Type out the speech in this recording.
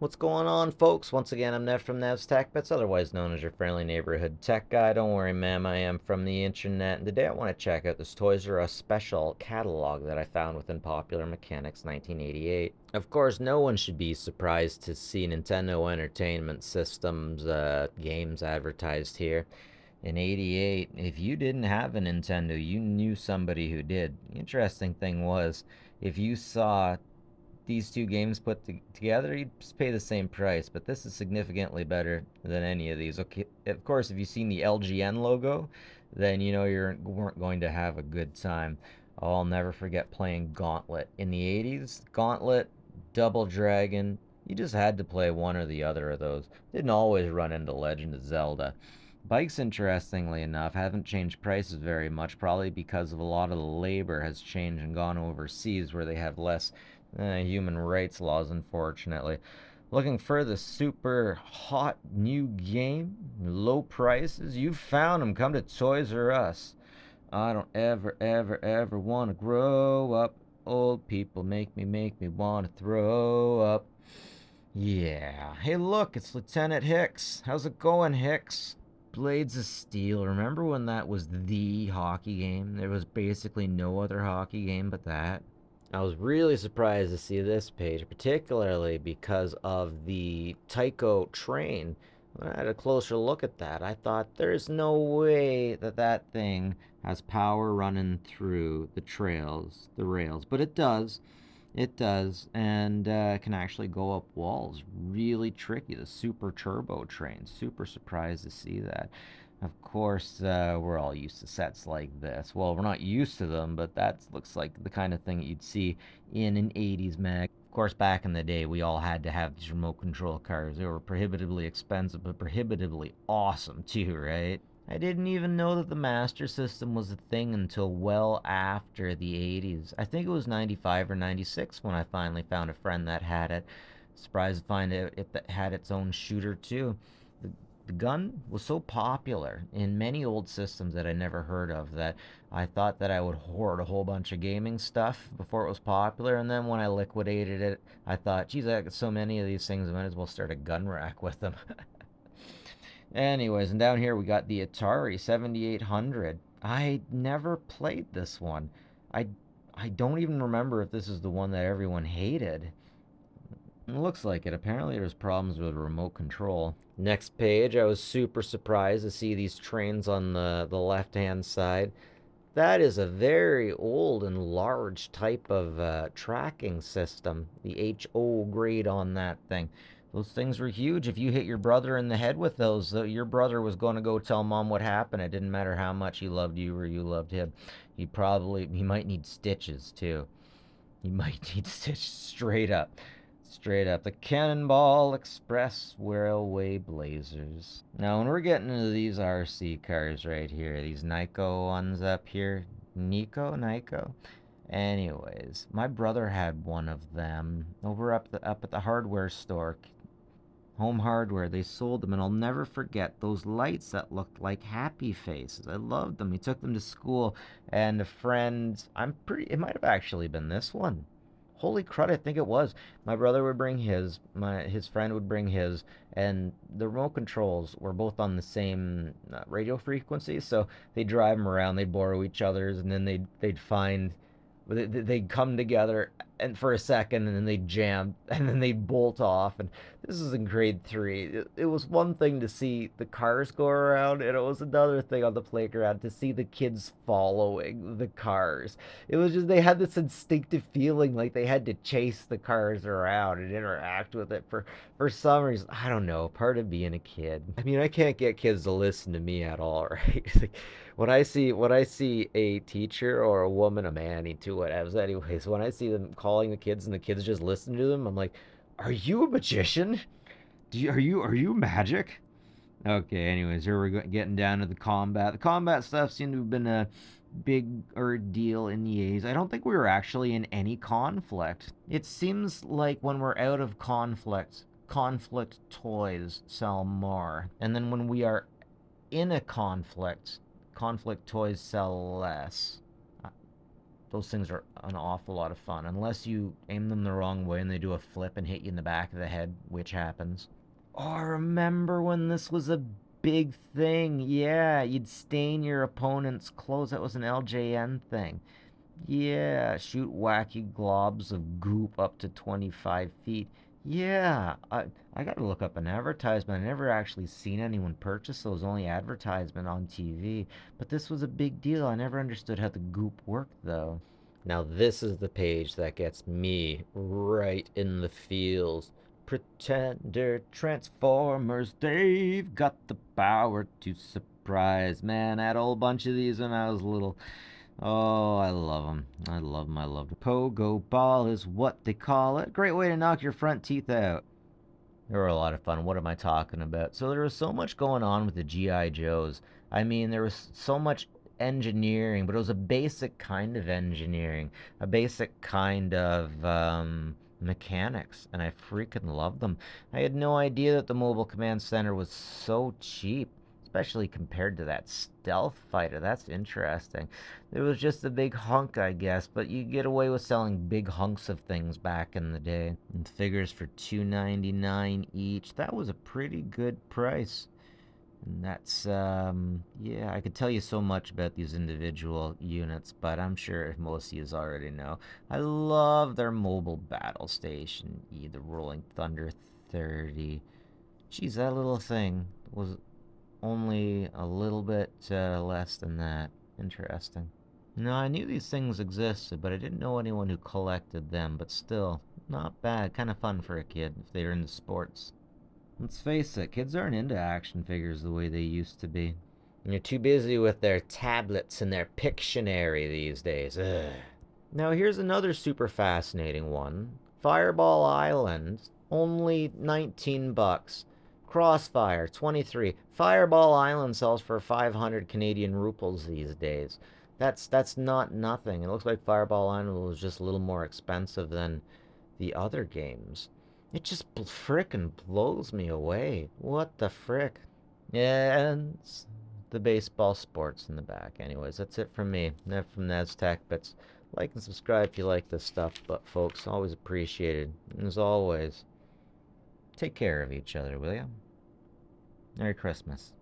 What's going on, folks? Once again, I'm Nev from Nev's Tech Bits, otherwise known as your friendly neighborhood tech guy. Don't worry, ma'am, I am from the internet, and today I want to check out this Toys R Us special catalog that I found within Popular Mechanics 1988. Of course, no one should be surprised to see Nintendo Entertainment System's games advertised here. In 88, if you didn't have a Nintendo, you knew somebody who did. The interesting thing was, if you saw these two games put together, you'd pay the same price, but this is significantly better than any of these. Okay, of course, if you've seen the LGN logo, then you know you weren't going to have a good time. Oh, I'll never forget playing Gauntlet in the 80s. Gauntlet, Double Dragon, you just had to play one or the other of those. Didn't always run into Legend of Zelda. Bikes, interestingly enough, haven't changed prices very much, probably because of a lot of the labor has changed and gone overseas where they have less human rights laws, unfortunately. Looking for the super hot new game, low prices? You found them. Come to Toys R Us. I don't ever want to grow up. Old people make me want to throw up. Yeah. Hey, look, it's Lieutenant Hicks. How's it going, Hicks? Blades of Steel. Remember when that was the hockey game? There was basically no other hockey game but that. I was really surprised to see this page, particularly because of the Tyco train. When I had a closer look at that, I thought there's no way that that thing has power running through the rails, but it does. It does, and can actually go up walls. Really tricky. The super turbo train. Super surprised to see that. Of course, we're all used to sets like this. Well, we're not used to them, but that looks like the kind of thing that you'd see in an 80s mag. Of course, back in the day, we all had to have these remote control cars. They were prohibitively expensive, but prohibitively awesome too, right? I didn't even know that the Master System was a thing until well after the 80s. I think it was 95 or 96 when I finally found a friend that had it. Surprised to find it had its own shooter too. The gun was so popular in many old systems that I never heard of that I thought that I would hoard a whole bunch of gaming stuff before it was popular. And then when I liquidated it, I thought, geez, I got so many of these things, I might as well start a gun rack with them. Anyways, and down here we got the Atari 7800. I never played this one. I I don't even remember if this is the one that everyone hated. It looks like it. Apparently there's problems with remote control. Next page, I was super surprised to see these trains on the left-hand side. That is a very old and large type of tracking system. The HO grade on that thing. Those things were huge. If you hit your brother in the head with those, your brother was going to go tell mom what happened. It didn't matter how much he loved you or you loved him. He might need stitches too. He might need stitches straight up. Straight up. The Cannonball Express Railway Blazers. Now, when we're getting into these RC cars right here, these Nyko ones up here, Nyko? Anyways, my brother had one of them over up at the hardware store, Home Hardware. They sold them, and I'll never forget those lights that looked like happy faces. I loved them. He took them to school, and a friend, it might have actually been this one. Holy crud, I think it was. My brother would bring his friend would bring his, and the remote controls were both on the same radio frequency, so they'd drive them around, they'd borrow each other's, and then they'd find they'd come together and for a second, and then they'd jam, and then they'd bolt off. And this is in grade 3. It was one thing to see the cars go around, and it was another thing on the playground to see the kids following the cars. It was just, they had this instinctive feeling like they had to chase the cars around and interact with it for some reason. I don't know, part of being a kid. I mean, I can't get kids to listen to me at all, right? Like, when I see a teacher or a woman, a man, into whatever. Anyways, when I see them calling the kids and the kids just listen to them, I'm like, are you a magician? Are you magic? Okay, anyways, here we're getting down to the combat. The combat stuff seemed to have been a bigger deal in the 80s. I don't think we were actually in any conflict. It seems like when we're out of conflict toys sell more. And then when we are in a conflict toys sell less. Those things are an awful lot of fun, unless you aim them the wrong way and they do a flip and hit you in the back of the head, which happens. Oh, I remember when this was a big thing. Yeah, you'd stain your opponent's clothes. That was an LJN thing. Yeah, shoot wacky globs of goop up to 25 feet. Yeah, I gotta look up an advertisement. I never actually seen anyone purchase those, only advertisement on TV. But this was a big deal. I never understood how the goop worked, though. Now, this is the page that gets me right in the feels. Pretender Transformers, they've got the power to surprise. Man, I had a whole bunch of these when I was little. Oh, I love them. I love them. I love them. Pogo ball is what they call it. Great way to knock your front teeth out. They were a lot of fun. What am I talking about? So there was so much going on with the GI Joes. I mean, there was so much engineering, but it was a basic kind of engineering, a basic kind of mechanics, and I freaking loved them. I had no idea that the Mobile Command Center was so cheap, especially compared to that stealth fighter. That's interesting. It was just a big hunk, I guess, but you get away with selling big hunks of things back in the day. And figures for $2.99 each. That was a pretty good price. And that's, yeah, I could tell you so much about these individual units, but I'm sure most of you already know. I love their mobile battle station, the Rolling Thunder 30. Geez, that little thing was only a little bit less than that. Interesting. No, I knew these things existed, but I didn't know anyone who collected them, but still, not bad. Kind of fun for a kid if they're into sports. Let's face it, kids aren't into action figures the way they used to be. And you're too busy with their tablets and their Pictionary these days. Ugh. Now here's another super fascinating one. Fireball Island, only 19 bucks. Crossfire, 23. Fireball Island sells for 500 Canadian rupees these days. That's not nothing. It looks like Fireball Island was just a little more expensive than the other games. It just frickin' blows me away. What the frick? Yeah, and the baseball sports in the back. Anyways, that's it from me. From Tech Bits. Like and subscribe if you like this stuff, but folks, always appreciated. And as always, take care of each other, will ya? Merry Christmas.